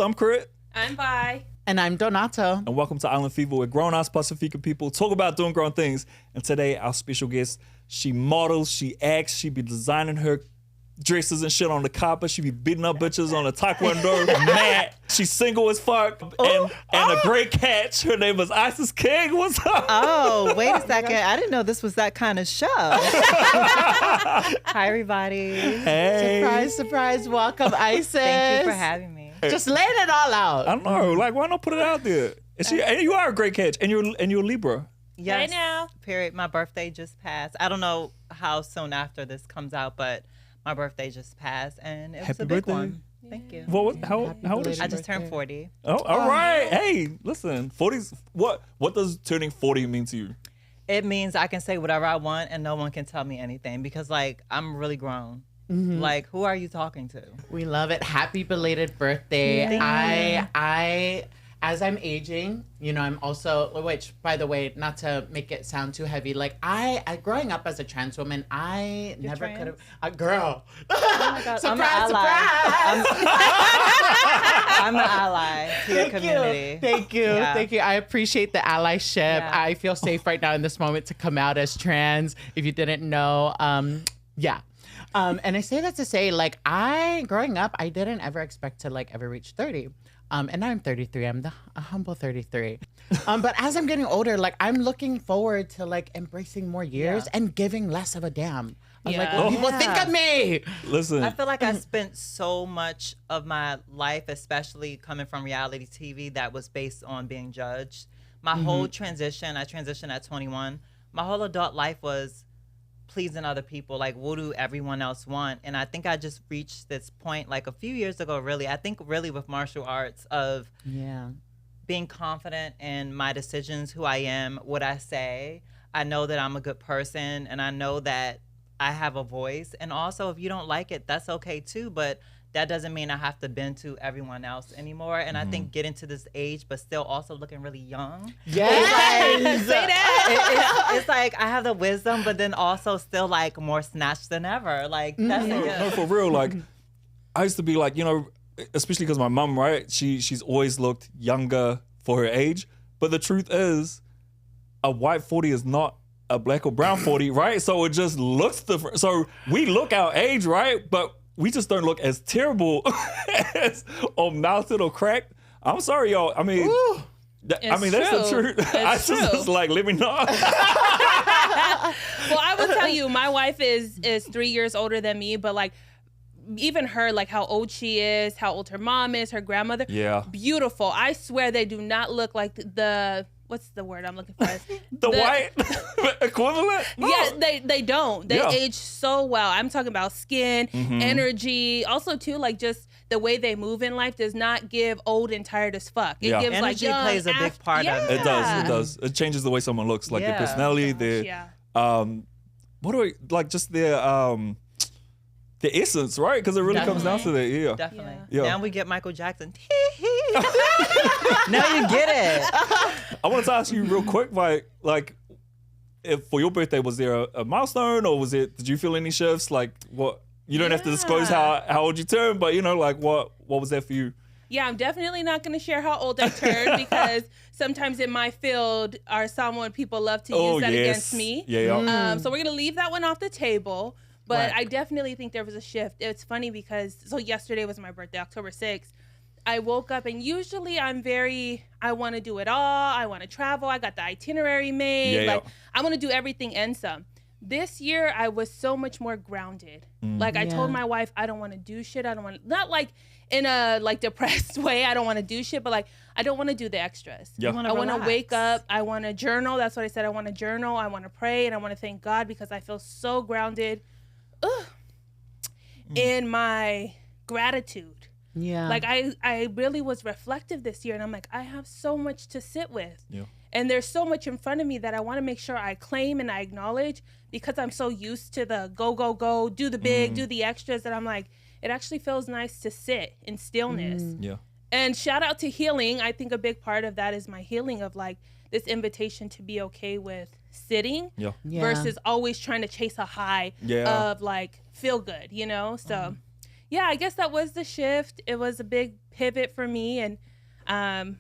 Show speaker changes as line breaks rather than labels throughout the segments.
I'm Crit.
I'm Vi.
And I'm Donato.
And welcome to Island Fever, where grown-ass Pacifica people talk about doing grown things. And today, our special guest, she models, she acts, she be designing her dresses and shit on the carpet. She be beating up bitches on a Taekwondo mat. She's single as fuck and a great catch. Her name is Isis King. What's up?
Oh, wait a second. I didn't know this was that kind of show. Hi, everybody.
Hey.
Surprise, surprise. Welcome, Isis.
Thank you for having me.
Just laying it all out.
I don't know. Like, why not put it out there? And you are a great catch. And you're Libra.
Yes.
Right now.
Period. My birthday just passed. I don't know how soon after this comes out, but my birthday just passed, and it was
Happy
a big
birthday.
one. Thank you.
How old is she?
I just turned 40.
Oh, all right. Hey, listen. 40's what does turning 40 mean to you?
It means I can say whatever I want, and no one can tell me anything because, like, I'm really grown. Like, who are you talking to?
We love it. Happy belated birthday.
Yeah.
I as I'm aging, you know, I'm also, which by the way, not to make it sound too heavy, like I growing up as a trans woman, I
You're
never
trans?
could have, a girl.
Oh my God. I'm an
Surprise,
ally.
surprise.
I'm an ally to your community.
Thank you.
Yeah.
Thank you. I appreciate the allyship.
Yeah.
I feel safe right now in this moment to come out as trans. If you didn't know, yeah. And I say that to say, like, growing up, I didn't ever expect to, like, ever reach 30. And now I'm 33. I'm a humble 33. But as I'm getting older, like, I'm looking forward to, like, embracing more years and giving less of a damn. I'm like,
Yeah.
what people think of me.
Listen.
I feel like I spent so much of my life, especially coming from reality TV, that was based on being judged. My whole transition, I transitioned at 21. My whole adult life was pleasing other people. Like, what do everyone else want? And I think I just reached this point, like, a few years ago, really. I think really with martial arts of being confident in my decisions, who I am, what I say. I know that I'm a good person, and I know that I have a voice. And also, if you don't like it, that's okay too. But that doesn't mean I have to bend to everyone else anymore. And I think getting to this age, but still also looking really young.
Yes.
Say that.
It's like I have the wisdom, but then also still like more snatched than ever. Like that's a
No,
gift.
for real. Like, I used to be like, you know, especially because my mom, right? She's always looked younger for her age. But the truth is, a white 40 is not a black or brown 40, right? So it just looks different. So we look our age, right? But we just don't look as terrible as or melted or cracked. I'm sorry, y'all. I mean, that's the truth. I
It's
just
true.
was like, let me know.
Well, I will tell you, my wife is 3 years older than me, but like even her, like how old she is, how old her mom is, her grandmother.
Yeah.
Beautiful. I swear they do not look like the what's the word I'm looking for?
The white equivalent? No.
Yeah, they don't. They
Yeah.
age so well. I'm talking about skin, energy. Also, too, like just the way they move in life does not give old and tired as fuck. It
Yeah.
gives like
Energy
young,
plays a big part of
It does. It changes the way someone looks, like their
Yeah.
personality, their
Yeah.
what do I like? Just their essence, right? Because it really comes down to that. Yeah.
Definitely.
Yeah.
Now we get Michael Jackson. Now you get it.
I wanted to ask you real quick, like, if for your birthday was there a milestone, or did you feel any shifts? Like, what? You don't have to disclose how old you turned, but you know, like, what was that for you?
Yeah, I'm definitely not going to share how old I turned because sometimes in my field are someone people love to use that against me.
Yeah.
So we're going to leave that one off the table. But
Right.
I definitely think there was a shift. It's funny because, so yesterday was my birthday, October 6th. I woke up and usually I want to do it all. I want to travel. I got the itinerary made.
Yeah.
Like, I want to do everything and some. This year, I was so much more grounded. Like, I told my wife, I don't want to do shit. I don't want to, not like in a like depressed way. I don't want to do shit, but like, I don't want to do the extras.
Yeah.
wanna
I want to
relax.
wake up. I want to journal. That's what I said. I want to journal. I want to pray. And I want to thank God because I feel so grounded in my gratitude.
Yeah.
Like I really was reflective this year, and I'm like, I have so much to sit with.
Yeah.
And there's so much in front of me that I want to make sure I claim and I acknowledge because I'm so used to the go, do the big, do the extras, that I'm like, it actually feels nice to sit in stillness.
Yeah.
And shout out to healing. I think a big part of that is my healing of like this invitation to be okay with sitting
Yeah.
Yeah.
versus always trying to chase a high
Yeah.
of like feel good, you know? So yeah, I guess that was the shift. It was a big pivot for me, and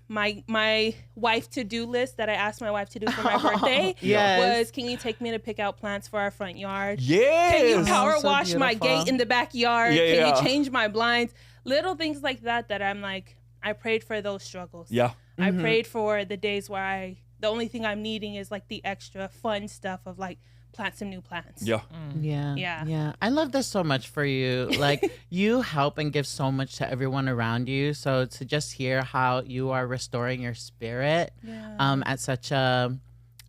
my wife to-do list that I asked my wife to do for my birthday
Yes.
was, can you take me to pick out plants for our front yard?
Yes.
Can you power
so
wash my
beautiful.
gate in the backyard?
Yeah,
Can
yeah.
you change my blinds? Little things like that I'm like, I prayed for those struggles.
Yeah.
I prayed for the days where the only thing I'm needing is like the extra fun stuff of like plant some new plants.
Yeah.
Yeah. I love this so much for you. Like, you help and give so much to everyone around you. So to just hear how you are restoring your spirit at such a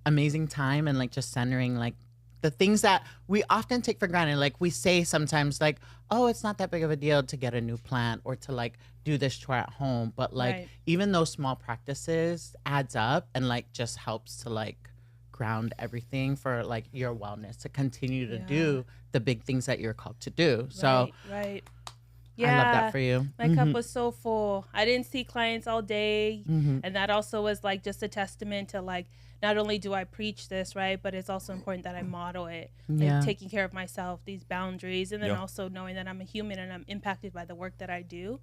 amazing time, and like just centering like the things that we often take for granted. Like, we say sometimes like, oh, it's not that big of a deal to get a new plant or to like do this chore at home. But like,
Right.
even those small practices adds up and like just helps to like ground everything for like your wellness to continue to do the big things that you're called to do. So
right.
I love that for you.
My cup was so full. I didn't see clients all day. And that also was like just a testament to like, not only do I preach this, right, but it's also important that I model it.
Yeah.
Like taking care of myself, these boundaries, and then
Yeah.
also knowing that I'm a human and I'm impacted by the work that I do.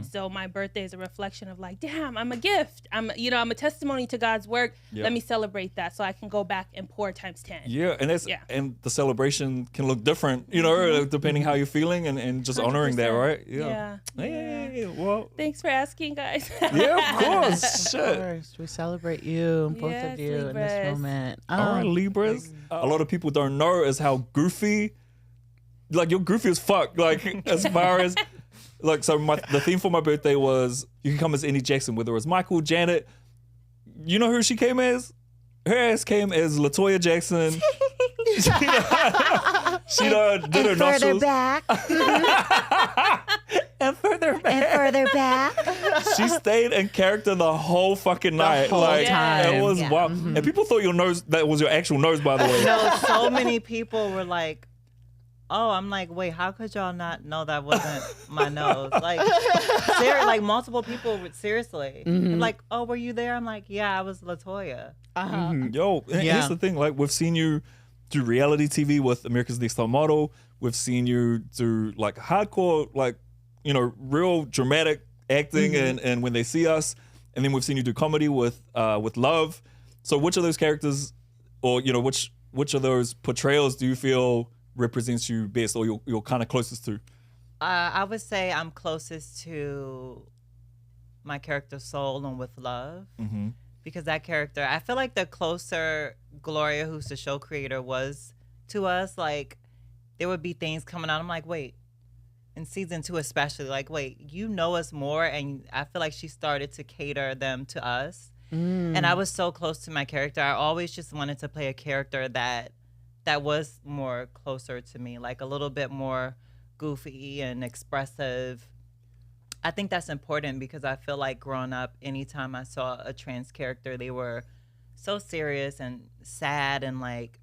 So my birthday is a reflection of like, damn, I'm a gift. I'm a testimony to God's work.
Yeah.
Let me celebrate that so I can go back and pour times 10.
Yeah, and and the celebration can look different, depending how you're feeling, and just honoring that,
100%.
right?
Yeah.
Hey, well,
Thanks for asking, guys.
yeah, of course.
Of
Shit.
course, we celebrate you, both
Yes,
of you in this
Libras.
moment.
All right, Libras. A lot of people don't know is how goofy, like you're goofy as fuck. Like as far as, like, so the theme for my birthday was you can come as any Jackson, whether it was Michael, Janet. You know who she came as? Her ass came as LaToya Jackson. She did her nostrils.
back.
And further back.
And further back.
She stayed in character the whole fucking night.
whole
like
time.
it was
Yeah.
wild. And people thought your nose, that was your actual nose, by the way.
No, so many people were like, oh, I'm like, wait, how could y'all not know that wasn't my nose? Like, like multiple people would seriously. Like, oh, were you there? I'm like, yeah, I was LaToya.
Yo, and
Yeah.
here's the thing. Like, we've seen you do reality TV with America's Next Top Model. We've seen you do like hardcore, like, real dramatic acting and When They See Us. And then we've seen you do comedy with Love. So which of those characters, or, which of those portrayals do you feel represents you best, or you're kind of closest to?
I would say I'm closest to my character Soul and With Love. Because that character, I feel like the closer Gloria, who's the show creator, was to us, like, there would be things coming out. I'm like, wait, in season 2 especially, like, wait, you know us more, and I feel like she started to cater them to us. And I was so close to my character. I always just wanted to play a character that was more closer to me, like a little bit more goofy and expressive. I think that's important because I feel like growing up, anytime I saw a trans character, they were so serious and sad and like,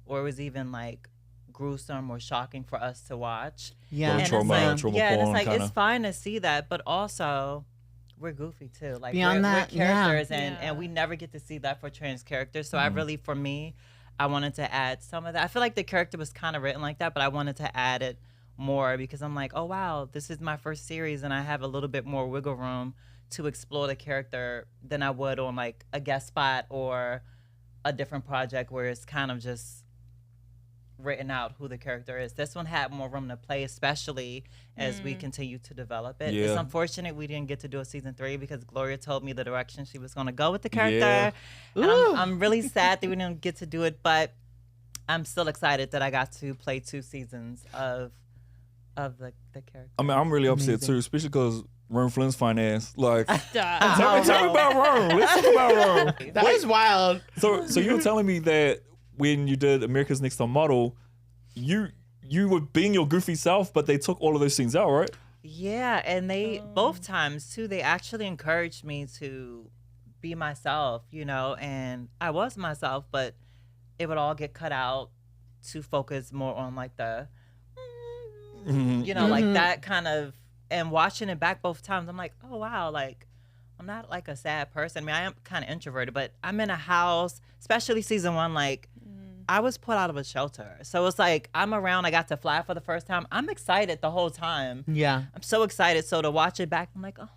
or it was even like gruesome or shocking for us to watch.
Yeah.
Little
And
trauma,
it's like,
trauma
yeah, and
porn,
it's like
kinda.
it's fine to see that, but also we're goofy too. Like
Beyond
we're
that,
characters,
yeah.
and we never get to see that for trans characters. So I really, for me, I wanted to add some of that. I feel like the character was kind of written like that, but I wanted to add it more because I'm like, oh wow, this is my first series, and I have a little bit more wiggle room to explore the character than I would on like a guest spot or a different project where it's kind of just written out who the character is. This one had more room to play, especially as we continue to develop it.
Yeah.
It's unfortunate we didn't get to do a season 3 because Gloria told me the direction she was going to go with the character.
Yeah.
And I'm really sad that we didn't get to do it, but I'm still excited that I got to play 2 seasons of the character.
I mean, I'm really upset too, especially because Rome Flynn's fine ass. Like,
Stop.
tell me about Rome. Let's talk about Rome.
That was wild.
So you were telling me that when you did America's Next Top Model, you were being your goofy self, but they took all of those scenes out, right?
Yeah, and they both times too, they actually encouraged me to be myself, and I was myself, but it would all get cut out to focus more on like the like that kind of, and watching it back both times, I'm like, oh wow, like I'm not like a sad person. I mean, I am kind of introverted, but I'm in a house, especially season 1, like I was put out of a shelter. So it's like I'm around, I got to fly for the first time. I'm excited the whole time.
Yeah.
I'm so excited. So to watch it back, I'm like, oh,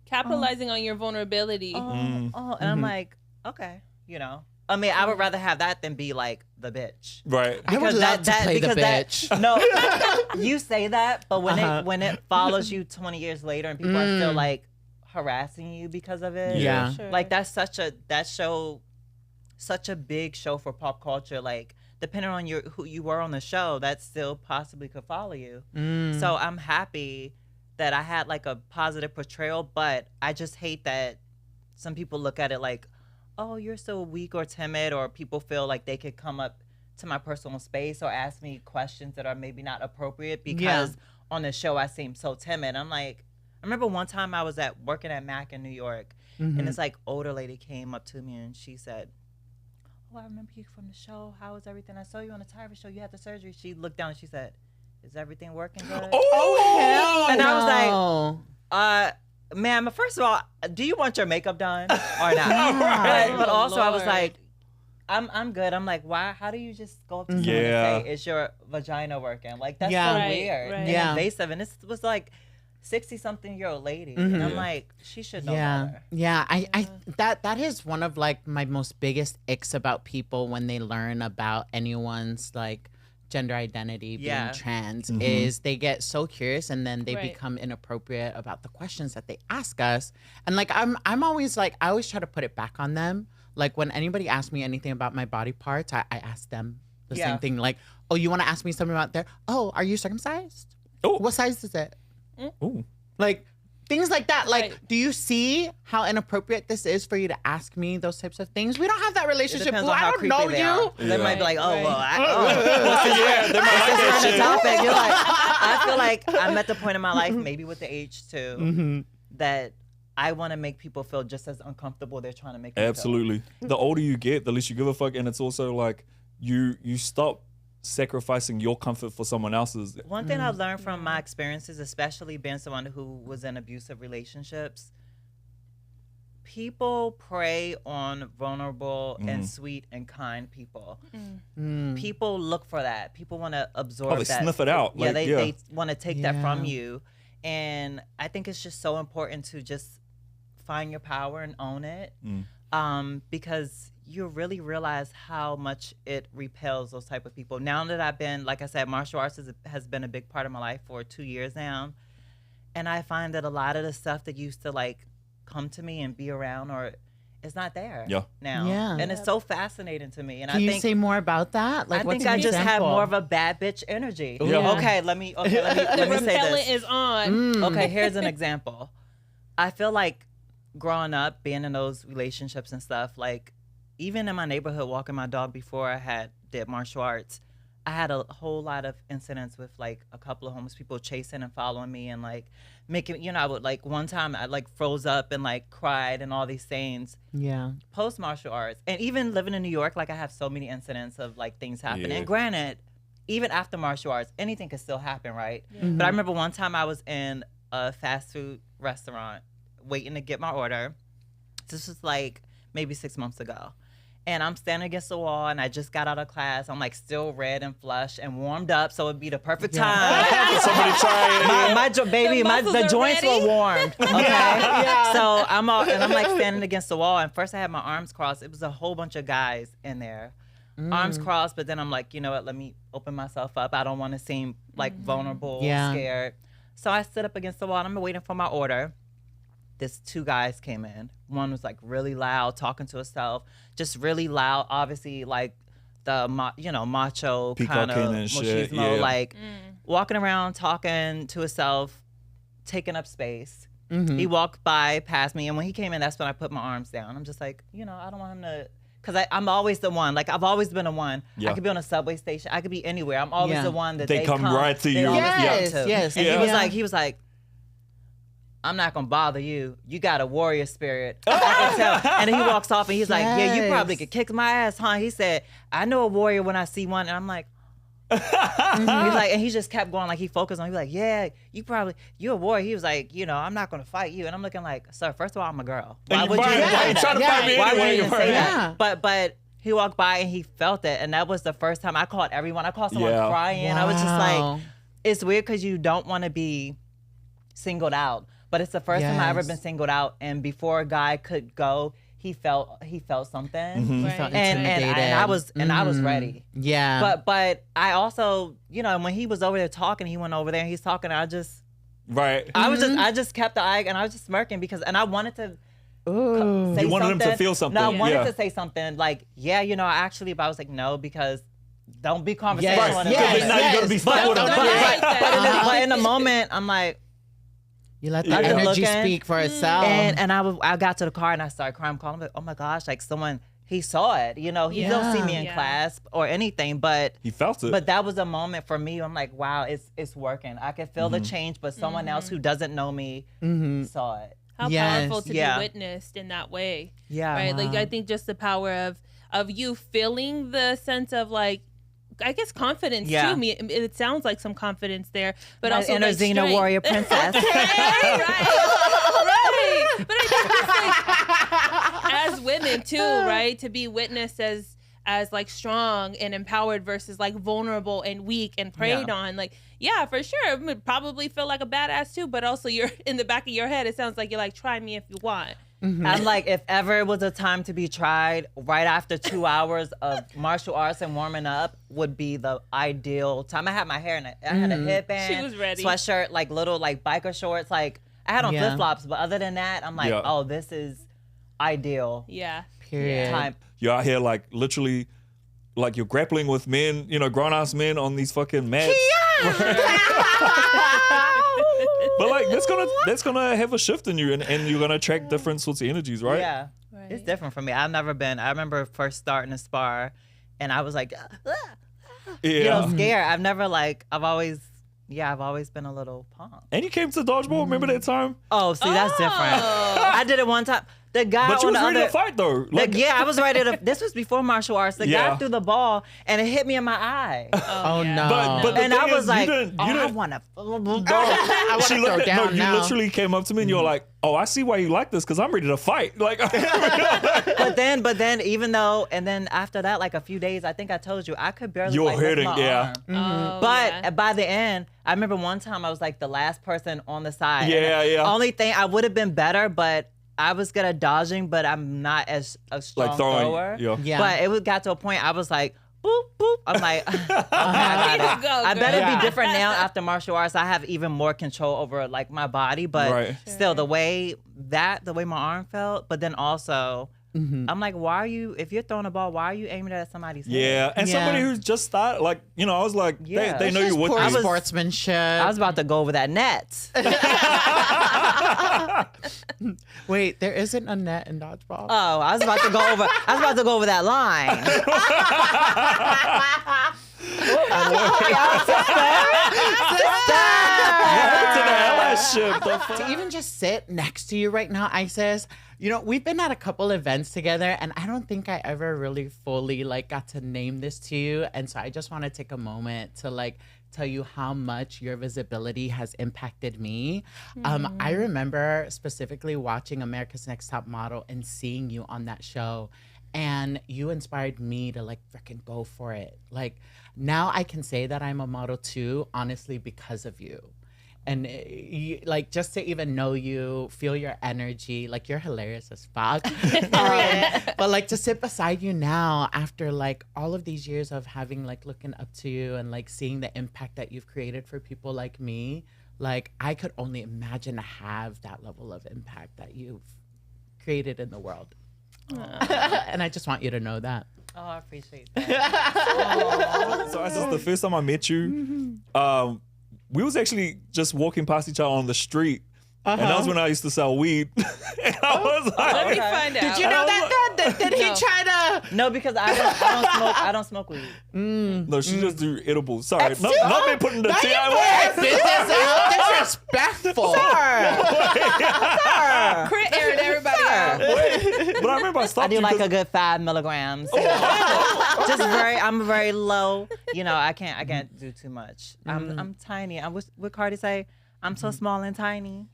Capitalizing on your vulnerability.
and I'm like, okay, you know. I mean, I would rather have that than be like the bitch.
Right.
I would love to play the bitch.
No, you say that, but when it follows you 20 years later and people are still like harassing you because of it,
Yeah.
Sure.
like that's such a big show for pop culture. Like depending on who you were on the show, that still possibly could follow you. So I'm happy that I had like a positive portrayal, but I just hate that some people look at it like, oh, you're so weak or timid, or people feel like they could come up to my personal space or ask me questions that are maybe not appropriate because on the show I seem so timid. I'm like, I remember one time I was working at Mac in New York, and this like older lady came up to me and she said, oh, I remember you from the show. How was everything? I saw you on the Tyra show. You had the surgery. She looked down and she said, is everything working good?
Oh,
And I was like, ma'am, first of all, do you want your makeup done or not? But also I was
Lord.
like, I'm good. I'm like, why? How do you just go up to someone and say, is your vagina working? Like, that's so
Right,
weird
right.
and
Yeah.
invasive. And this was like 60-something-year-old lady. And I'm like, she should know better.
Yeah, I that is one of like my most biggest icks about people when they learn about anyone's like gender identity being
Yeah.
trans is they get so curious and then they
Right.
become inappropriate about the questions that they ask us. And like I'm always like I always try to put it back on them. Like when anybody asks me anything about my body parts, I ask them the
Yeah.
same thing. Like, oh, you want to ask me something about there? Oh, are you circumcised?
Oh.
What size is it?
Ooh.
Like things like that. Like,
Right.
do you see how inappropriate this is for you to ask me those types of things? We don't have that
It
relationship.
depends
Boo.
on
I
how
don't
creepy
know
they
you.
are. They might be like, oh,
Right.
well,
Yeah, they might like that
on the
shit.
topic. You're like, I feel like I'm at the point in my life, maybe with the age too, that I want to make people feel just as uncomfortable they're trying to make me feel.
Absolutely. The older you get, the less you give a fuck, and it's also like you stop sacrificing your comfort for someone else's.
One thing I've learned from my experiences, especially being someone who was in abusive relationships, people prey on vulnerable and sweet and kind people. People look for that. People want to absorb
Oh, they
that.
sniff it out.
Yeah,
Like,
they want to take that from
Yeah.
you. And I think it's just so important to just find your power and own it. Because you really realize how much it repels those type of people. Now that I've been, like I said, martial arts has been a big part of my life for 2 years now. And I find that a lot of the stuff that used to like come to me and be around or it's not there now.
Yeah.
And it's so fascinating to me. And
Can
I
you
think
say more about that? Like,
I
what's
think
an
I just have
example?
more of a bad bitch energy.
Yeah.
Okay, let me
The
say
repellent
this.
is on.
Okay, here's an example. I feel like growing up, being in those relationships and stuff, like even in my neighborhood, walking my dog before I did martial arts, I had a whole lot of incidents with like a couple of homeless people chasing and following me and like making, I would like one time I like froze up and like cried and all these things.
Yeah.
Post martial arts and even living in New York, like I have so many incidents of like things happening.
Yeah.
And granted, even after martial arts, anything could still happen, right? But I remember one time I was in a fast food restaurant waiting to get my order. This was like maybe 6 months ago. And I'm standing against the wall and I just got out of class. I'm like still red and flushed and warmed up. So it'd be the perfect time.
Somebody try it.
The joints
ready.
were warmed. Okay. So I'm like standing against the wall. And first I had my arms crossed. It was a whole bunch of guys in there. Arms crossed. But then I'm like, you know what? Let me open myself up. I don't want to seem like vulnerable, scared. So I stood up against the wall and I'm waiting for my order. This 2 guys came in. One was like really loud, talking to herself, just really loud. Obviously, like the macho kind of
Peacocking and shit,
machismo,
yeah.
like walking around, talking to herself, taking up space. He walked past me, and when he came in, that's when I put my arms down. I'm just like, I don't want him to, because I'm always the one. Like I've always been the one.
Yeah.
I could be on a subway station. I could be anywhere. I'm always the one that
They come right to you.
always
Yes,
come to.
yes,
And
yeah.
he was like, I'm not gonna bother you. You got a warrior spirit. I can tell. And then he walks off and he's like, yeah, you probably
Yes.
could kick my ass, huh? He said, I know a warrior when I see one. And I'm like, he's like, and he just kept going, like he focused on. He was like, yeah, you're a warrior. He was like, I'm not gonna fight you. And I'm looking like, sir, first of all, I'm a girl. Why would you
Right.
even say
You
that?
trying to fight me
Why would
anyway.
you even say
Right.
that? But he walked by and he felt it, and that was the first time I called everyone. I called someone crying. I was just like, it's weird because you don't want to be singled out, but it's the first time I ever been singled out. And before a guy could go, he felt something,
He felt
and
intimidated.
I was ready.
Yeah.
But I also, you know, when he was over there talking, he went over there and he's talking. And I just kept the eye, and I was just smirking and I wanted to.
Ooh.
Say
You wanted him
something.
to feel something.
No, I wanted
Yeah.
to say something like, yeah, you know, actually, but I was like, no, because don't be conversational.
Yes,
in
yes,
the moment.
Now you're gonna be stuck with him.
But in the moment, I'm like,
You let the
I just
energy
looking,
speak for itself.
and I got to the car and I started crying. I'm calling, like, oh my gosh, like someone, he saw it. You know, he don't see me in class or anything, but
He felt it.
But that was a moment for me. I'm like, wow, it's working. I can feel the change, but someone else who doesn't know me saw it.
How powerful to be witnessed in that way.
Yeah.
Right. Like I think just the power of you feeling the sense of like, I guess confidence too. Me, it sounds like some confidence there, but also
inner
like
Xena warrior princess.
right. But I think like, as women too, right, to be witnessed as like strong and empowered versus like vulnerable and weak and preyed on. Like, yeah, for sure. It would probably feel like a badass too, but also you're in the back of your head. It sounds like you're like, try me if you want.
I'm like, if ever it was a time to be tried, right after 2 hours of martial arts and warming up would be the ideal time. I had my hair in it. I had a headband,
She was ready.
sweatshirt, like little like biker shorts. Like I had on flip flops, but other than that, I'm like, oh, this is ideal.
Yeah.
Period.
Time.
You're out here like literally, like you're grappling with men, you know, grown ass men on these fucking mats. But like that's gonna have a shift in you, and you're gonna attract different sorts of energies, right?
Yeah.
Right.
It's different for me. I've never been. I remember first starting to spar, and I was like, you know, scared. I've never like. I've always been a little punk.
And you came to dodgeball. Remember that time?
Oh, see, that's different. I did it one time. The guy
But you
on
was
the
ready
other,
to fight though.
like, I was ready to. This was before martial arts. The guy threw the ball and it hit me in my eye,
Oh no.
But the
and
thing
I was
is,
like,
you didn't,
I want to.
I want to
she
throw
looked at,
down
you
now.
literally came up to me and you were like, "Oh, I see why you like this because I'm ready to fight." Like,
But then, even though, and then after that, like a few days, I think I told you I could barely.
You were
like, lift
hurting,
my
yeah.
arm.
Oh,
But
yeah.
by the end, I remember one time I was like the last person on the side.
Yeah,
And
yeah.
The only thing I would have been better, but I was good at dodging, but I'm not as a strong
Like throwing,
thrower.
yeah.
Yeah.
But it got to a point I was like, boop boop. I'm like, okay, I got it.
Go,
I better
girl.
be different now after martial arts. I have even more control over like my body, but
Right.
still the way my arm felt. But then also. I'm like, why are you? If you're throwing a ball, why are you aiming it at somebody's head?
yeah, and somebody who's just started, like, you know, I was like,
Yeah.
they know you with
Poor
me.
sportsmanship.
I was about to go over that net.
Wait, there isn't a net in dodgeball.
Oh, I was about to go over that line.
To the LS ship. The fuck?
To even just sit next to you right now, Isis, you know, we've been at a couple events together and I don't think I ever really fully like got to name this to you. And so I just want to take a moment to like tell you how much your visibility has impacted me. I remember specifically watching America's Next Top Model and seeing you on that show. And you inspired me to like freaking go for it. Like now I can say that I'm a model too, honestly, because of you. And you, like just to even know you, feel your energy, like you're hilarious as fuck. But like to sit beside you now after like all of these years of having like looking up to you and like seeing the impact that you've created for people like me, like I could only imagine to have that level of impact that you've created in the world. And I just want you to know that.
Oh, I appreciate that.
So this is the first time I met you. We was actually just walking past each other on the street. And that was when I used to sell weed. And I was like,
Let me find out.
Did you know that? Did he
No.
try to?
No, because I don't smoke weed.
no, she just do edibles. Sorry, not me putting the tea out.
Business out. Disrespectful.
Crit airing everybody out.
But I remember I stopped
I do
you
like
'cause-
a good 5 milligrams. You know? Just I'm very low. You know, I can't do too much. I'm tiny. What Cardi say? I'm so small and tiny.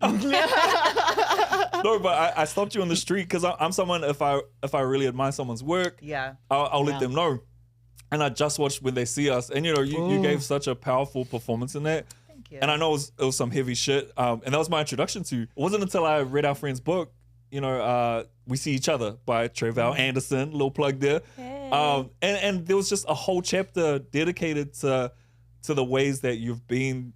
No, but I stopped you on the street because I'm someone, if I really admire someone's work,
Yeah.
I'll let them know. And I just watched When They See Us, and you gave such a powerful performance in that.
Thank you.
And I know it was some heavy shit. And that was my introduction to. It wasn't until I read our friend's book, We See Each Other by Treval Anderson, little plug there.
Hey.
And there was just a whole chapter dedicated to the ways that you've been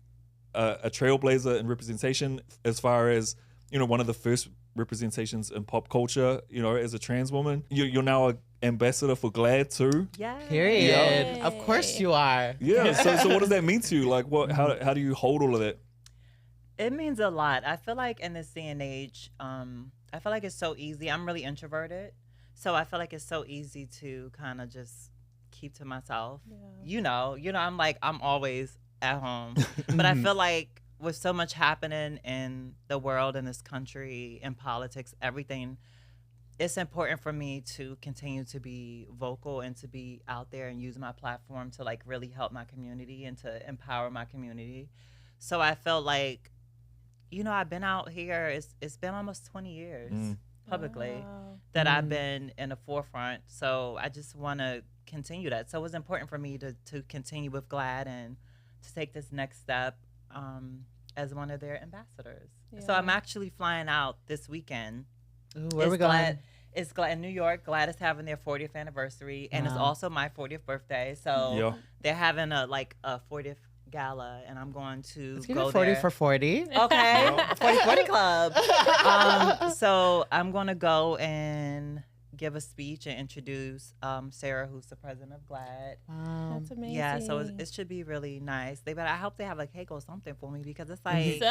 a trailblazer in representation, as far as, one of the first representations in pop culture, as a trans woman. You're now an ambassador for GLAAD too.
Yeah.
Period.
Yay.
Of course you are.
Yeah. So what does that mean to you? Like, how do you hold all of that?
It means a lot. I feel like in this day and age, I feel like it's so easy. I'm really introverted. So I feel like it's so easy to kind of just keep to myself.
Yeah.
I'm always at home. But I feel like with so much happening in the world, in this country, in politics, everything, it's important for me to continue to be vocal and to be out there and use my platform to like really help my community and to empower my community. So I felt like, I've been out here, it's been almost 20 years publicly that I've been in the forefront. So I just want to continue that. So it was important for me to continue with GLAAD and to take this next step as one of their ambassadors. So I'm actually flying out this weekend.
Ooh, where are we going?
It's GLAAD in New York. GLAAD is having their 40th anniversary, and it's also my 40th birthday. So they're having a 40th gala, and I'm going to
Let's give
go
it 40
there.
for 40.
Okay, 40 Club. So I'm going to go and give a speech and introduce Sarah, who's the president of GLAAD.
Wow.
That's amazing.
Yeah, so it should be really nice. I hope they have a cake or something for me, because it's like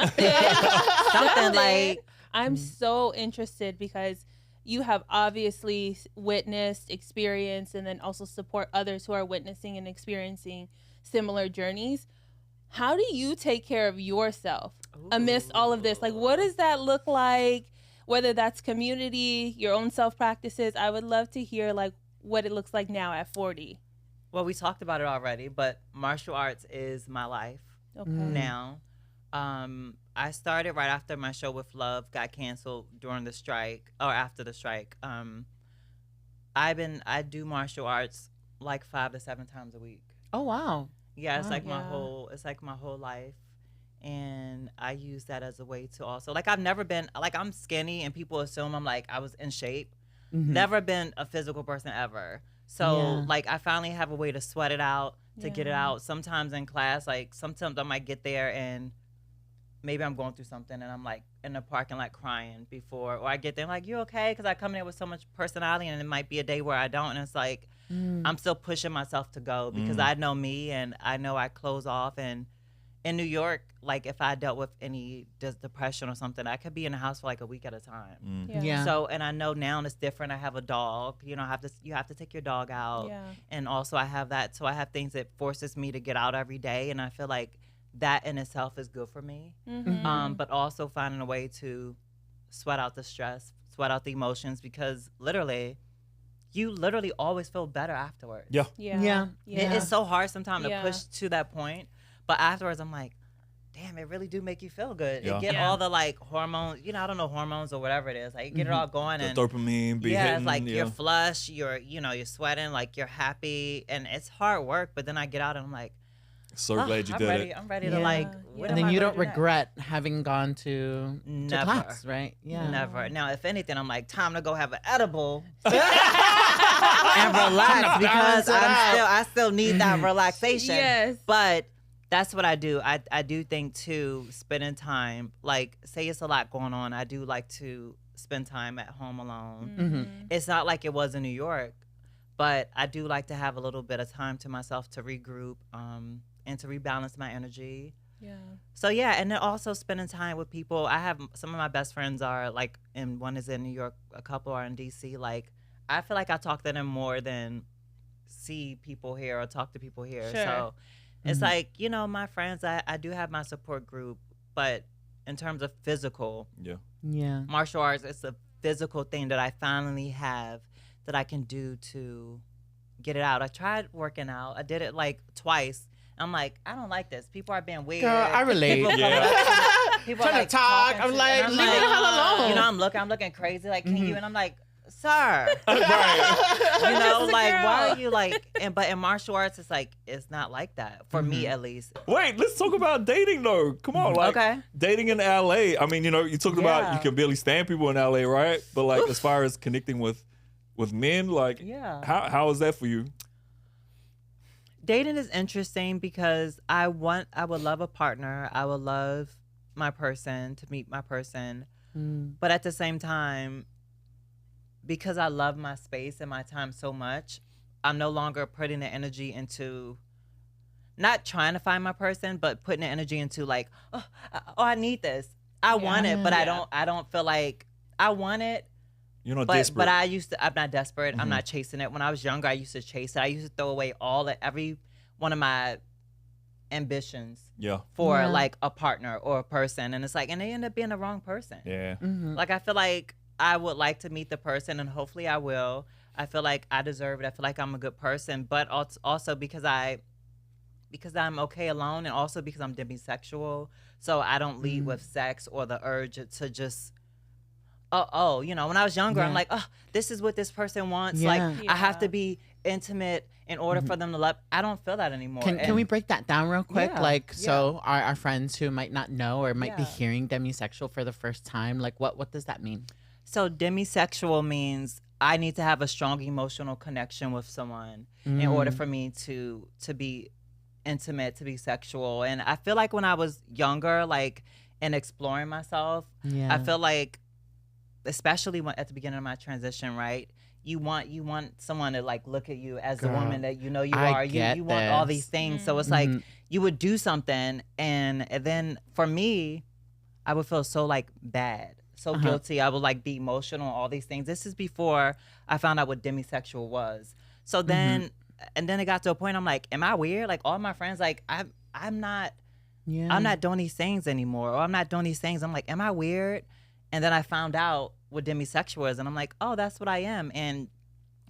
something like
I'm so interested because you have obviously witnessed, experienced, and then also support others who are witnessing and experiencing similar journeys. How do you take care of yourself amidst all of this? Like, what does that look like? Whether that's community, your own self practices. I would love to hear like what it looks like now at 40.
Well, we talked about it already, but martial arts is my life now. I started right after my show with Love got canceled during the strike, or after the strike. I do martial arts like 5 to 7 times a week.
Oh, wow.
Yeah, it's
Wow.
like my whole life. And I use that as a way to also, like, I've never been, like, I'm skinny and people assume I'm like, I was in shape. Never been a physical person ever. So like, I finally have a way to sweat it out, to get it out. Sometimes in class, like, sometimes I might get there and maybe I'm going through something and I'm like in the parking lot crying before, or I get there and like, you okay? Because I come in there with so much personality, and it might be a day where I don't, and it's like, I'm still pushing myself to go, because I know me, and I know I close off. And in New York, like, if I dealt with any depression or something, I could be in the house for like a week at a time.
Yeah.
So, and I know now it's different. I have a dog. You have to take your dog out.
Yeah.
And also I have that. So I have things that forces me to get out every day. And I feel like that in itself is good for me. But also finding a way to sweat out the stress, sweat out the emotions, because you literally always feel better afterwards.
Yeah.
Yeah.
It's so hard sometimes
Yeah.
to push to that point. But afterwards, I'm like, damn, it really do make you feel good.
Yeah.
You get all the like hormones, I don't know, hormones or whatever it is. Like, you get it all going,
The
and
dopamine be hitting.
it's like you're flush, you're sweating, like you're happy, and it's hard work. But then I get out and I'm like,
So glad you
I'm
did
ready.
it.
I'm ready to like.
And
What
And
am
then
I
you
gonna
don't
do next?
regret having gone to
Never.
class, right? Yeah.
Never. Now, if anything, I'm like, time to go have an edible and relax, because I still need that relaxation.
Yes.
But that's what I do. I do think too, spending time, like, say it's a lot going on, I do like to spend time at home alone. It's not like it was in New York, but I do like to have a little bit of time to myself to regroup and to rebalance my energy.
Yeah.
So yeah, and then also spending time with people. I have some of my best friends are like, and one is in New York, a couple are in DC. Like, I feel like I talk to them more than see people here or talk to people here.
Sure.
So it's like, my friends, I do have my support group, but in terms of physical,
Yeah.
martial arts, it's a physical thing that I finally have that I can do to get it out. I tried working out. I did it like twice, I'm like, I don't like this. People are being weird.
Girl, I relate.
People
Yeah.
coming up to me, people are,
Trying
like,
to talk.
talking
I'm
to-
like,
and
leave me the hell alone.
You know, I'm looking crazy. Like, can you? And I'm like, sir.
Right.
You know,
Just a
like,
girl.
why are you like? But in martial arts, it's like it's not like that for me, at least.
Wait, let's talk about dating though. Come on, like
Okay.
dating in LA. I mean, you know, you talked about
Yeah.
you can barely stand people in LA, right? But like as far as connecting with men, like
Yeah.
how is that for you?
Dating is interesting because I would love a partner. I would love my person to meet my person. But at the same time, because I love my space and my time so much, I'm no longer putting the energy into not trying to find my person, but putting the energy into like, I need this. I want it, but I don't feel like I want it.
You're not
But
desperate.
I'm not desperate. I'm not chasing it. When I was younger, I used to chase it. I used to throw away every one of my ambitions
yeah.
for
Yeah.
like a partner or a person, and it's like, and they end up being the wrong person.
Yeah.
Like I feel like I would like to meet the person, and hopefully I will. I feel like I deserve it. I feel like I'm a good person, but also because I'm okay alone, and also because I'm demisexual, so I don't lead with sex or the urge to just. You know, when I was younger, I'm like, this is what this person wants.
Yeah.
Like, I have to be intimate in order for them to love. I don't feel that anymore.
Can we break that down real quick?
Yeah,
Like,
yeah.
so our friends who might not know or might be
Yeah.
hearing demisexual for the first time, like, what does that mean?
So demisexual means I need to have a strong emotional connection with someone in order for me to be intimate, to be sexual. And I feel like when I was younger, like, and exploring myself,
Yeah.
I feel like, especially at the beginning of my transition, right? You want someone to like look at you as the
Girl,
woman that you know you
I
are.
get
You want all
this.
these things. So it's like you would do something, and then for me, I would feel so like bad, so guilty. I would like be emotional, all these things. This is before I found out what demisexual was. So then, and then it got to a point I'm like, am I weird? Like all my friends, like I'm not doing these things anymore, or I'm not doing these things. I'm like, am I weird? And then I found out what demisexual is, and I'm like, oh, that's what I am. And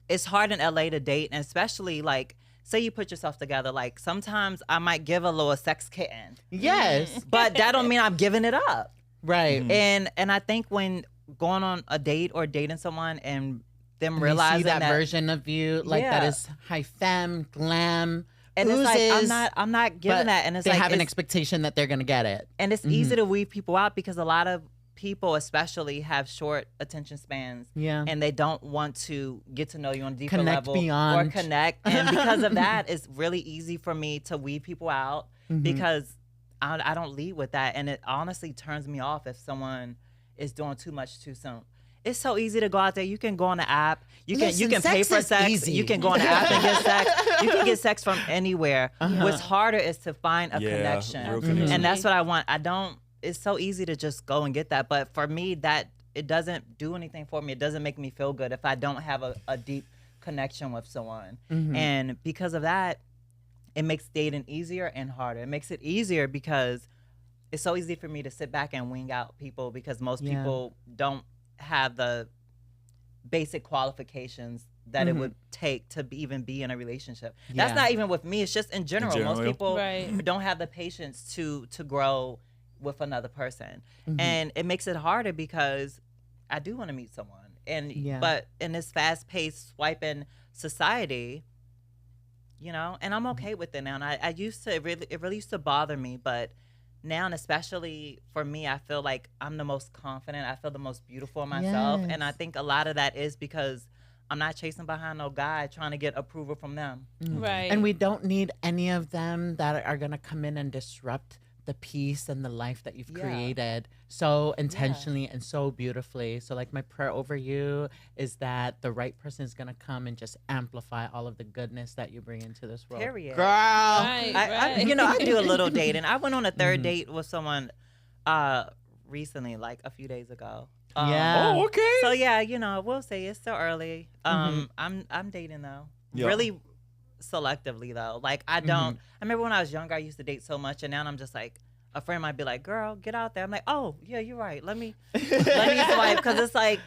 it's hard in LA to date, and especially like, say you put yourself together, like sometimes I might give a little sex kitten,
Yes.
but that don't mean I'm giving it up.
Right.
And I think when going on a date or dating someone and them
And they
realizing
see that version of you, like that
Yeah.
is high femme, glam,
and it's like
oozes,
I'm not giving
but
that, and it's
they
like
have an
it's-
expectation that they're gonna get it.
and it's easy to weed people out because a lot of people especially have short attention spans,
Yeah.
and they don't want to get to know you on a deeper
Connect
level
beyond.
or connect, and because of that it's really easy for me to weed people out because I don't lead with that, and it honestly turns me off if someone is doing too much too soon. It's so easy to go out there. You can go on the app. You
Listen,
can pay
sex
for
is
sex.
easy.
You can go on the app and get sex. You can get sex from anywhere. What's harder is to find a
Yeah,
connection.
real connection.
And that's what I want. It's so easy to just go and get that. But for me, that it doesn't do anything for me. It doesn't make me feel good if I don't have a deep connection with someone. And because of that, it makes dating easier and harder. It makes it easier because it's so easy for me to sit back and wing out people because most
Yeah.
people don't have the basic qualifications that it would take to even be in a relationship. That's
Yeah.
not even with me. It's just in general.
general,
Most
yeah.
people
Right.
don't have the patience to grow with another person, and it makes it harder because I do want to meet someone, and
Yeah.
but in this fast-paced swiping society, you know, and I'm okay with it now. And I used to it really used to bother me, but now, and especially for me, I feel like I'm the most confident. I feel the most beautiful in myself, and I
Yes.
think a lot of that is because I'm not chasing behind no guy trying to get approval from them.
Right.
And we don't need any of them that are gonna come in and disrupt the peace and the life that you've
Yeah.
created so intentionally and so beautifully. So like my prayer over you is that the right person is gonna come and just amplify all of the goodness that you bring into this world.
Period.
Girl.
Right,
I
right.
you know, I do a little dating. I went on a third date with someone recently, like a few days ago.
Yeah.
Oh, okay.
So yeah, you know, we'll say it's still early. I'm dating though.
Yeah.
Really selectively though. Like I don't I remember when I was younger I used to date so much, and now I'm just like, a friend might be like, girl, get out there. I'm like, oh yeah, you're right. Let me swipe, because it's like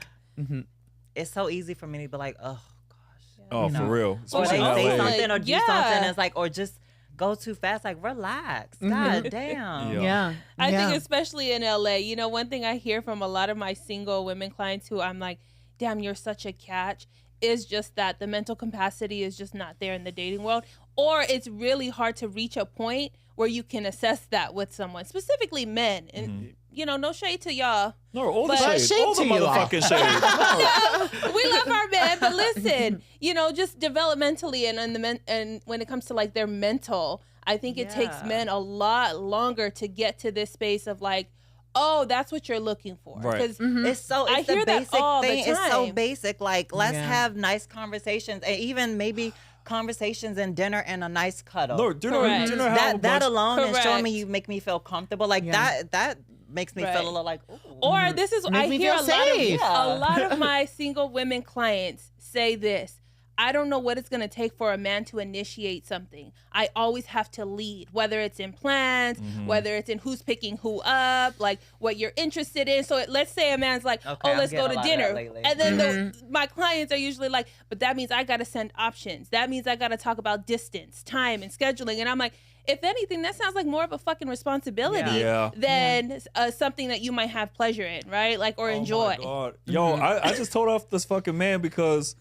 it's so easy for me to be like, oh gosh.
Oh,
you know.
for real.
Or
Especially
they
in
say
LA.
something or do
Yeah.
something. It's like, or just go too fast. Like, relax. God damn.
Yeah.
I think especially in LA, you know, one thing I hear from a lot of my single women clients who I'm like, damn, you're such a catch, is just that the mental capacity is just not there in the dating world. Or it's really hard to reach a point where you can assess that with someone, specifically men. And, you know, no shade to y'all.
No, all the
But-
shade. All the
to you all.
motherfucking shade.
We love our men, but listen, you know, just developmentally and when it comes to like their mental, I think it takes men a lot longer to get to this space of like, oh, that's what you're looking for.
Right.
Because
It's
I
the
hear that
basic
all the
thing. It's so
time.
basic. Like, let's
Yeah.
have nice conversations, and even maybe conversations and dinner and a nice cuddle.
No, do you know
Correct.
how
that
much-
alone is showing me
Correct.
you make me feel comfortable. Like
Yeah.
that makes me
Right.
feel a little like, ooh.
Or this is
Make
I
me
hear
feel
a lot of
safe.
a lot of my single women clients say this. I don't know what it's going to take for a man to initiate something. I always have to lead, whether it's in plans, whether it's in who's picking who up, like what you're interested in. So let's say a man's like,
Okay,
oh,
I'm
let's go
getting a
to
lot of
dinner.
that lately.
And then my clients are usually like, but that means I got to send options. That means I got to talk about distance, time, and scheduling. And I'm like, if anything, that sounds like more of a fucking responsibility
Yeah.
than something that you might have pleasure in, right? Like, or enjoy.
Oh my God. Yo, I just told off this fucking man because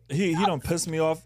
he don't piss me off.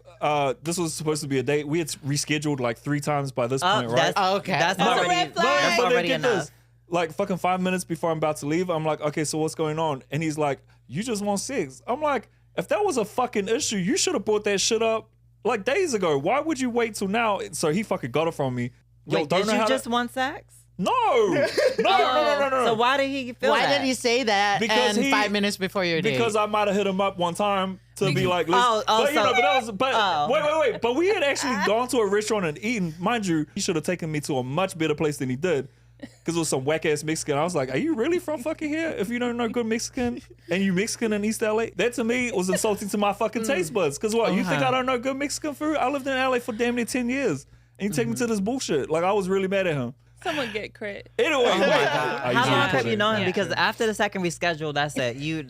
This was supposed to be a date. We had rescheduled like 3 times by this point, right?
Okay.
That's
That's a
already,
red flag.
that's
But then
already
get
enough.
this. Like fucking 5 minutes before I'm about to leave, I'm like, okay, so what's going on? And he's like, you just want sex. I'm like, if that was a fucking issue, you should have brought that shit up like days ago. Why would you wait till now? So he fucking got it from me. Yo,
Wait,
don't
did
know
you
how
just
to...
want sex?
No. No.
So why did he feel
Why
that?
did he say that?
Because
and
he-
5 minutes before your date?
Because I might have hit him up one time to be like, listen.
Oh,
but, you
so-
know, but that was, but
Oh.
wait. But we had actually gone to a restaurant and eaten. Mind you, he should have taken me to a much better place than he did. Because it was some whack ass Mexican. I was like, are you really from fucking here? If you don't know good Mexican and you Mexican in East LA? That to me was insulting to my fucking taste buds. Because what, you think I don't know good Mexican food? I lived in LA for damn near 10 years. And you take me to this bullshit. Like, I was really mad at him.
Someone get credit.
Anyway,
How long have you known him?
Yeah.
Because after the second reschedule, that's it. You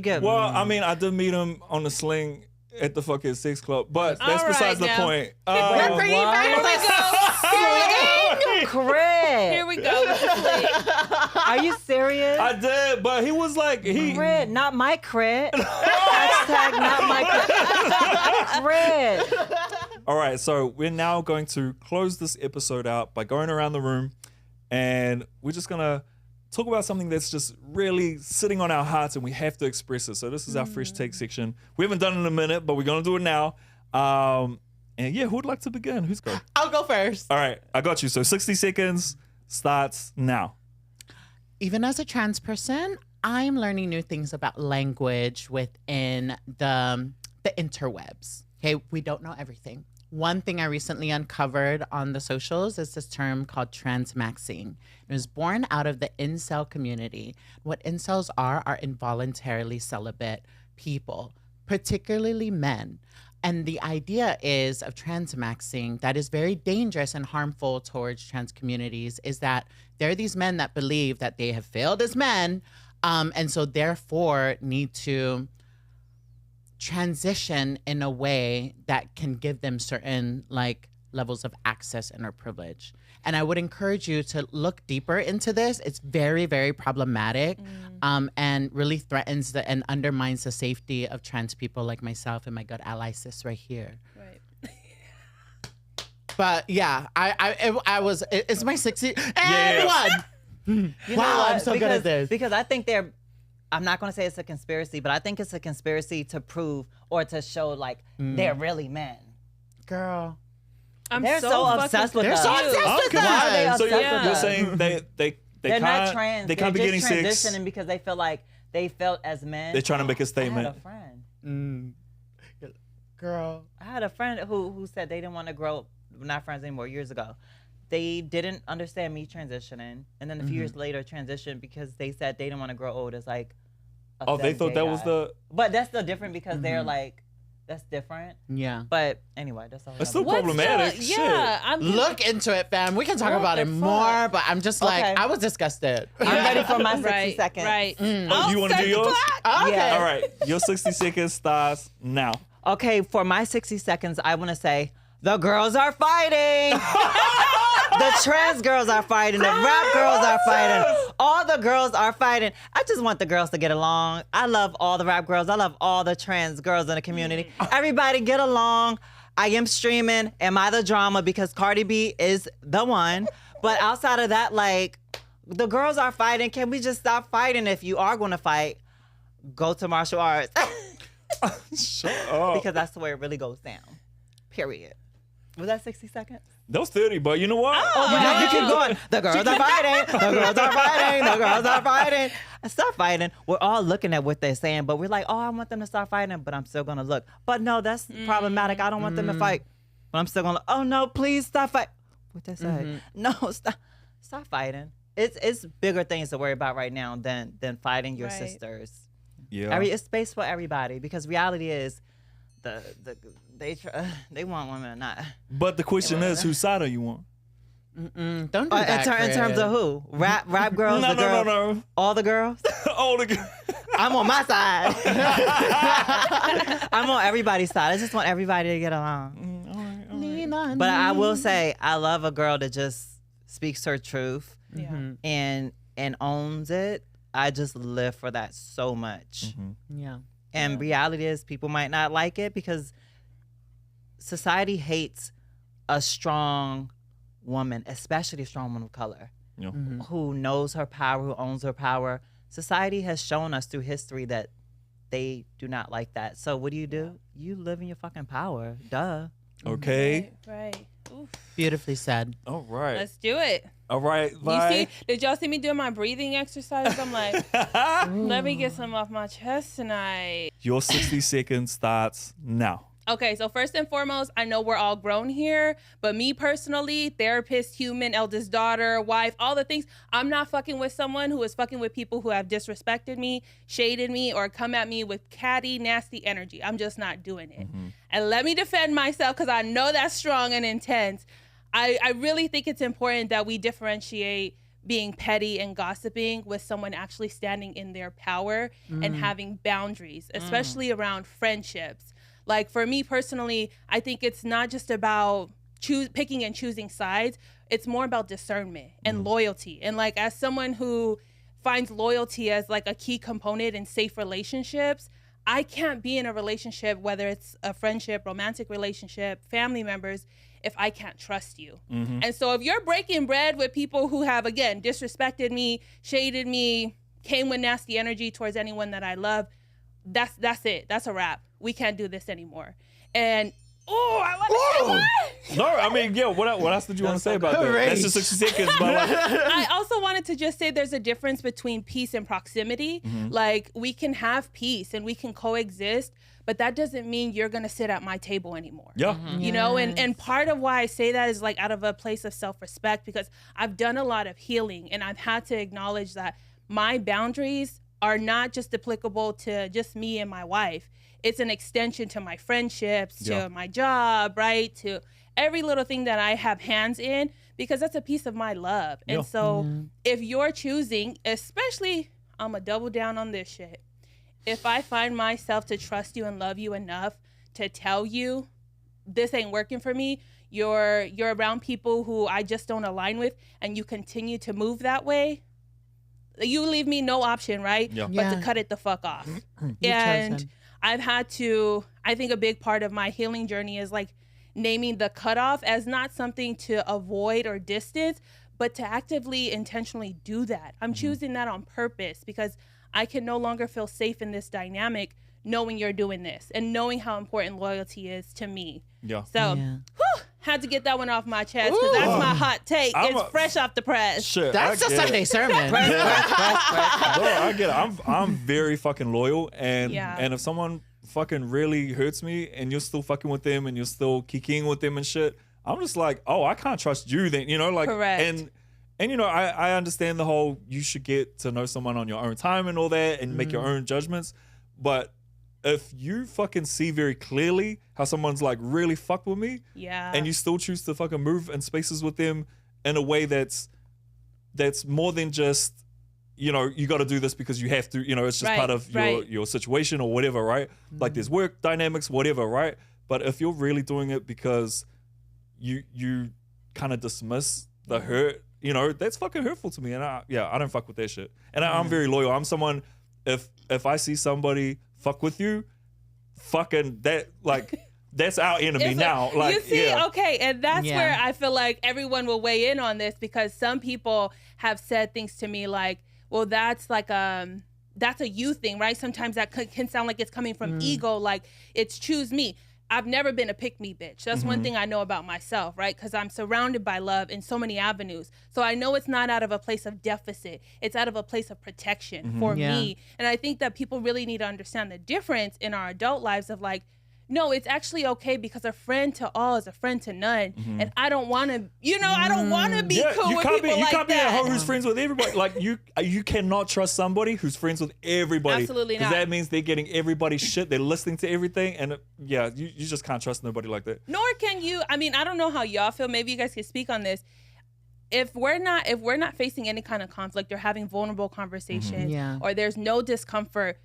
get.
Well, I mean, I did meet him on the sling at the fucking sex club, but that's
All
besides
right
the
now.
point.
We're bringing
Here we
back
go.
Crit.
Here we go.
Are you serious?
I did, but he was like,
Crit, not my crit. Hashtag not my crit.
All right, so we're now going to close this episode out by going around the room, and we're just gonna talk about something that's just really sitting on our hearts, and we have to express it. So this is our fresh take section. We haven't done it in a minute, but we're gonna do it now. And yeah, who would like to begin? Who's going?
I'll go first.
All right, I got you. So 60 seconds starts now.
Even as a trans person, I'm learning new things about language within the interwebs. Okay, we don't know everything. One thing I recently uncovered on the socials is this term called transmaxing. It was born out of the incel community. What incels are involuntarily celibate people, particularly men. And the idea is of transmaxing that is very dangerous and harmful towards trans communities is that there are these men that believe that they have failed as men, and so therefore need to transition in a way that can give them certain like levels of access and or privilege. And I would encourage you to look deeper into this. It's very, very problematic, and really threatens and undermines the safety of trans people like myself and my good ally sis right here.
Right.
But yeah, it's my 60 and
Yeah.
one.
You know
Wow,
what?
I'm so good at this.
Because I think I'm not going to say it's a conspiracy, but I think it's a conspiracy to prove or to show like they're really men.
Girl.
I'm
They're so
fucking
obsessed with
They're
us.
so obsessed with
Okay.
Why are they
us.
So
obsessed
you're
with us?
saying they
They're
can't,
not trans.
they can't be
They're
getting
just
sex.
transitioning because they feel like they felt as men.
They're trying to make a
I had
statement.
a friend.
Girl.
I had a friend who said they didn't want to grow. We're not friends anymore. Years ago, they didn't understand me transitioning, and then a few years later, transitioned because they said they didn't want to grow old as like. A
Oh, they
femme
thought
gay
that was
guy.
the.
But that's still different because they're like, that's different.
Yeah.
But anyway, that's all.
It's still
What's
problematic.
the-
Shit.
yeah, I'm
Look into it, fam. We can talk
What
about
the
it
fuck?
more, but I'm just like,
Okay.
I was disgusted.
I'm ready for my 60
right,
seconds.
right.
Oh, you want to do yours?
Okay.
Yeah.
All right, your 60 seconds starts now.
Okay, for my 60 seconds, I want to say The girls are fighting. The trans girls are fighting. The rap girls are fighting. All the girls are fighting. I just want the girls to get along. I love all the rap girls. I love all the trans girls in the community. Everybody get along. I am streaming Am I the Drama because Cardi B is the one. But outside of that, like, the girls are fighting. Can we just stop fighting? If you are going to fight, go to martial arts.
Shut up.
Because that's the way it really goes down. Period. Was that 60 seconds?
That was 30, but you know what?
No, you keep going. The girls are fighting. The girls are fighting. The girls are fighting. Stop fighting. We're all looking at what they're saying, but we're like, oh, I want them to stop fighting, but I'm still going to look. But no, that's problematic. I don't want them to fight, but I'm still going to look. Oh, no, please stop fighting. What they say? No, stop fighting. It's bigger things to worry about right now than fighting your sisters.
Yeah.
It's space for everybody because reality is they want women or not.
But the question is, whose side are you on?
Don't do that,
in terms of who? Rap girls?
No.
All the girls?
All the girls.
I'm on my side. I'm on everybody's side. I just want everybody to get along.
All right.
But I will say, I love a girl that just speaks her truth and owns it. I just live for that so much.
Yeah.
And reality is people might not like it because society hates a strong woman, especially a strong woman of color, who knows her power, who owns her power. Society has shown us through history that they do not like that. So what do? You live in your fucking power. Duh.
Okay.
Right. Oof.
Beautifully said.
All right.
Let's do it.
All right.
You
Bye.
see, did y'all see me doing my breathing exercise? I'm like, let me get some off my chest tonight.
Your 60 seconds starts now.
Okay, so first and foremost, I know we're all grown here, but me personally, therapist, human, eldest daughter, wife, all the things, I'm not fucking with someone who is fucking with people who have disrespected me, shaded me, or come at me with catty, nasty energy. I'm just not doing it. And let me defend myself because I know that's strong and intense. I really think it's important that we differentiate being petty and gossiping with someone actually standing in their power and having boundaries, especially around friendships. Like for me personally, I think it's not just about picking and choosing sides. It's more about discernment and loyalty. And like as someone who finds loyalty as like a key component in safe relationships, I can't be in a relationship, whether it's a friendship, romantic relationship, family members, if I can't trust you. And so if you're breaking bread with people who have, again, disrespected me, shaded me, came with nasty energy towards anyone that I love, that's it. That's a wrap. We can't do this anymore. And I want to say what?
No, I mean, yeah, what else did you want to say about that? That's just 60 seconds. But like,
I also wanted to just say there's a difference between peace and proximity. Like we can have peace and we can coexist, but that doesn't mean you're going to sit at my table anymore.
yeah.
You know, and part of why I say that is like out of a place of self-respect because I've done a lot of healing and I've had to acknowledge that my boundaries are not just applicable to just me and my wife. It's an extension to my friendships, to my job, right? To every little thing that I have hands in, because that's a piece of my love. And so if you're choosing, especially, I'm going to double down on this shit. If I find myself to trust you and love you enough to tell you this ain't working for me, you're around people who I just don't align with, and you continue to move that way, you leave me no option, right?
Yeah.
But to cut it the fuck off. And I've had to, I think a big part of my healing journey is like naming the cutoff as not something to avoid or distance, but to actively, intentionally do that. I'm choosing that on purpose because I can no longer feel safe in this dynamic knowing you're doing this and knowing how important loyalty is to me.
Yeah.
So, had to get that one off my chest because that's my hot take. It's fresh off the press.
Shit,
That's a Sunday sermon.
Bro, I get it. I'm very fucking loyal, and if someone fucking really hurts me, and you're still fucking with them, and you're still kicking with them and shit, I'm just like, oh, I can't trust you. Then like,
correct.
And you know, I understand the whole you should get to know someone on your own time and all that, and make your own judgments, but if you fucking see very clearly how someone's like really fucked with me, and you still choose to fucking move in spaces with them in a way that's more than just, you know, you got to do this because you have to, you know, it's just part of your situation or whatever, right? Like there's work dynamics, whatever, right? But if you're really doing it because you kind of dismiss the hurt, you know, that's fucking hurtful to me. And I don't fuck with that shit. And I'm very loyal. I'm someone, if I see somebody fuck with you, fucking that, like, that's our enemy now. Like,
you see,
yeah.
okay, and that's where I feel like everyone will weigh in on this, because some people have said things to me like, well, that's like that's a you thing, right? Sometimes that can sound like it's coming from ego, like it's choose me. I've never been a pick-me bitch. That's one thing I know about myself, right? Because I'm surrounded by love in so many avenues. So I know it's not out of a place of deficit. It's out of a place of protection for me. And I think that people really need to understand the difference in our adult lives of like, no, it's actually okay, because a friend to all is a friend to none. And I don't want to, I don't want to be cool with people like that.
You can't be a hoe who's friends with everybody. Like, you cannot trust somebody who's friends with everybody.
Absolutely not.
Because that means they're getting everybody's shit. They're listening to everything. And you just can't trust nobody like that.
Nor can you, I mean, I don't know how y'all feel. Maybe you guys can speak on this. If we're not facing any kind of conflict or having vulnerable conversations or there's no discomfort,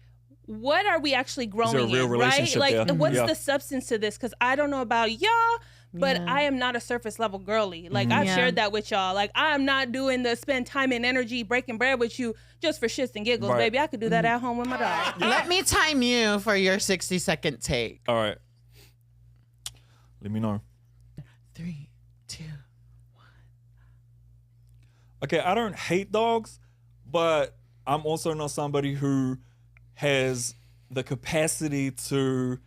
what are we actually growing in, right? Like, what's the substance to this? Because I don't know about y'all, but I am not a surface level girly. Like, I've shared that with y'all. Like, I'm not doing the spend time and energy breaking bread with you just for shits and giggles, baby. I could do that at home with my dog.
Let me time you for your 60-second take.
All right. Let me know.
3, 2, 1.
Okay, I don't hate dogs, but I'm also not somebody who has the capacity to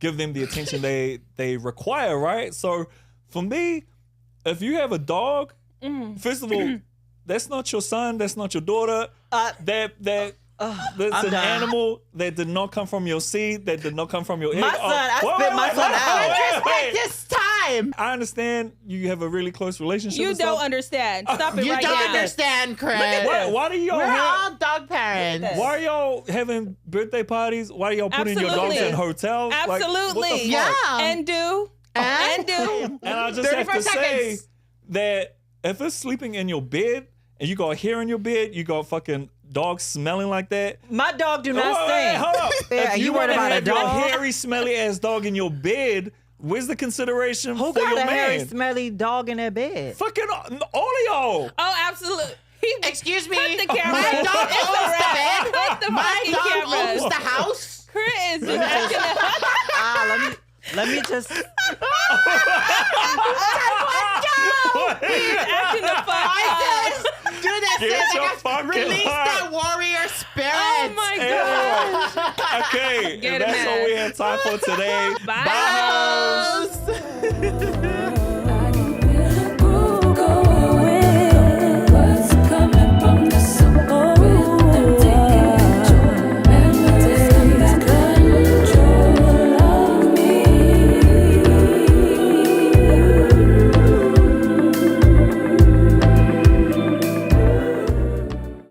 give them the attention they require, right? So for me, if you have a dog, first of all, that's not your son, that's not your daughter. That's an animal that did not come from your seed, that did not come from your egg.
My son, I spit my son out.
Wait, this time.
I understand you have a really close relationship.
You
with
don't
some-
understand. Stop it
You
right
don't
now.
understand, Chris.
Why do y'all
We're
have-
all dog parents.
Why are y'all having birthday parties? Why are y'all putting your dogs
Absolutely.
in hotels? Like, what the
Absolutely.
fuck?
Yeah.
And do.
And
do.
And I just have
34
to say
seconds.
that if it's sleeping in your bed and you got hair in your bed, you got fucking dogs smelling like that.
My dog do not
Oh, hey,
stink.
hold up.
Yeah,
If
you
you
worried
want to
about a
have your
dog?
hairy, smelly ass dog in your bed, where's the consideration
Who
for
got
your
a hairy,
man?
smelly dog in their bed?
Fucking all of y'all.
Oh, absolutely.
Excuse me.
Cut the camera.
My dog
It's
owns
a
the
wrap.
bed.
Cut the
My
fucking
dog
cameras.
owns the house.
Chris is acting up.
Let me just.
Acting the fuck up.
I said, do that.
Get
sis.
your
I got-
fucking
Release
heart.
that warrior spirit.
Oh my god.
Okay,
Get
and
him
that's
in.
all we have time for today.
Bye.
House.